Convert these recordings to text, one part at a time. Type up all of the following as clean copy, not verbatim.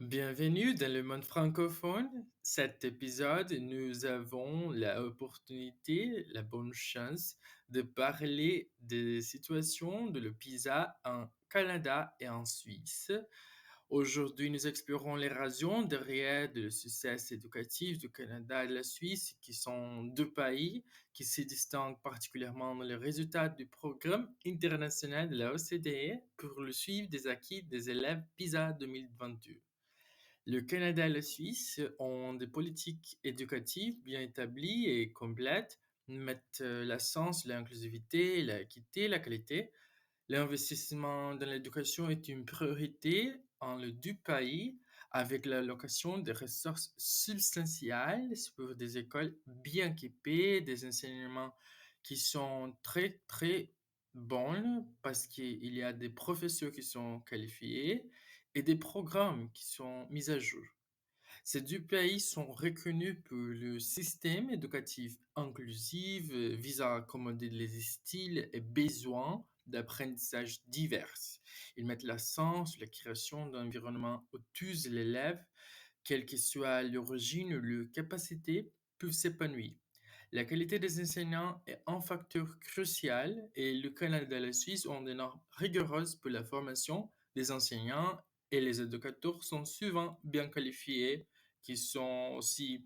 Bienvenue dans le monde francophone. Cet épisode, nous avons l'opportunité, la bonne chance de parler des situations de le PISA en Canada et en Suisse. Aujourd'hui, nous explorons les raisons derrière le succès éducatif du Canada et de la Suisse, qui sont deux pays qui se distinguent particulièrement dans les résultats du programme international de la OCDE pour le suivi des acquis des élèves PISA 2022. Le Canada et la Suisse ont des politiques éducatives bien établies et complètes, mettent l'accent sur l'inclusivité, l'équité, la qualité. L'investissement dans l'éducation est une priorité en le du pays avec l'allocation de ressources substantielles pour des écoles bien équipées, des enseignements qui sont très, très bons parce qu'il y a des professeurs qui sont qualifiés et des programmes qui sont mis à jour. Ces deux pays sont reconnus pour le système éducatif inclusif visant à accommoder les styles et besoins d'apprentissage divers. Ils mettent l'accent sur la création d'environnements où tous les élèves, quelle que soit l'origine ou leur capacité, peuvent s'épanouir. La qualité des enseignants est un facteur crucial et le Canada et la Suisse ont des normes rigoureuses pour la formation des enseignants et les éducateurs sont souvent bien qualifiés, qui sont aussi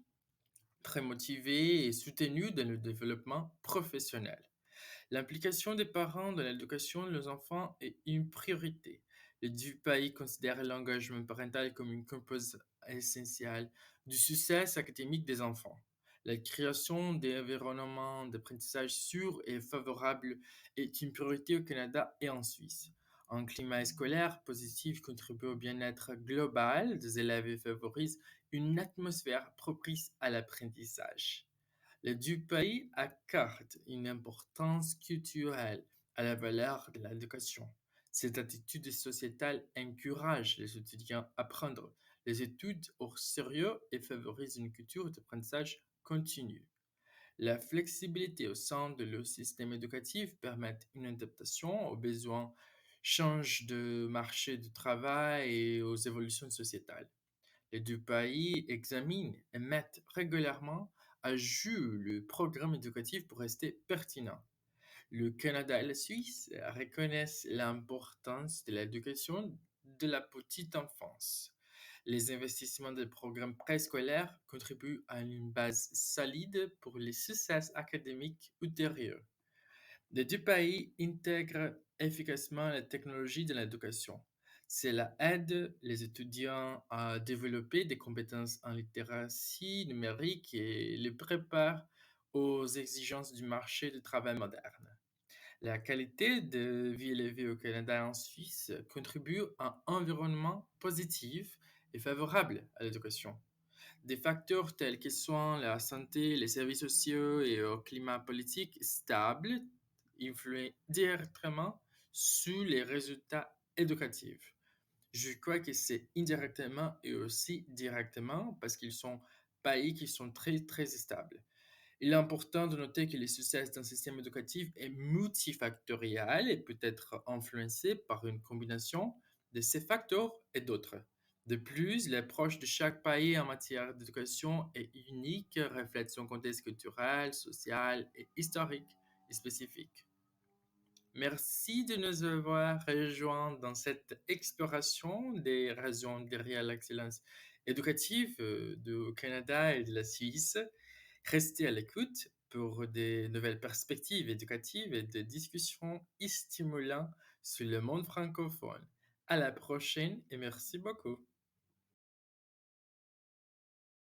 très motivés et soutenus dans le développement professionnel. L'implication des parents dans l'éducation de leurs enfants est une priorité. Les deux pays considèrent l'engagement parental comme une composante essentielle du succès académique des enfants. La création d'environnements d'apprentissage sûrs et favorables est une priorité au Canada et en Suisse. Un climat scolaire positif contribue au bien-être global des élèves et favorise une atmosphère propice à l'apprentissage. Les deux pays accordent une importance culturelle à la valeur de l'éducation. Cette attitude sociétale encourage les étudiants à prendre les études au sérieux et favorise une culture d'apprentissage continu. La flexibilité au sein de leur système éducatif permet une adaptation aux besoins, change de marché du travail et aux évolutions sociétales. Les deux pays examinent et mettent régulièrement à jour le programme éducatif pour rester pertinent. Le Canada et la Suisse reconnaissent l'importance de l'éducation de la petite enfance. Les investissements des programmes préscolaires contribuent à une base solide pour les succès académiques ultérieurs. Les deux pays intègrent efficacement la technologie de l'éducation. Cela aide les étudiants à développer des compétences en littératie numérique et les prépare aux exigences du marché du travail moderne. La qualité de vie élevée au Canada et en Suisse contribue à un environnement positif et favorable à l'éducation. Des facteurs tels que sont la santé, les services sociaux et le climat politique stable influent directement sur les résultats éducatifs. Je crois que c'est indirectement et aussi directement parce qu'ils sont pays qui sont très, très stables. Il est important de noter que le succès d'un système éducatif est multifactoriel et peut être influencé par une combinaison de ces facteurs et d'autres. De plus, l'approche de chaque pays en matière d'éducation est unique, reflète son contexte culturel, social et historique spécifique. Merci de nous avoir rejoints dans cette exploration des raisons derrière l'excellence éducative du Canada et de la Suisse. Restez à l'écoute pour des nouvelles perspectives éducatives et des discussions stimulantes sur le monde francophone. À la prochaine et merci beaucoup.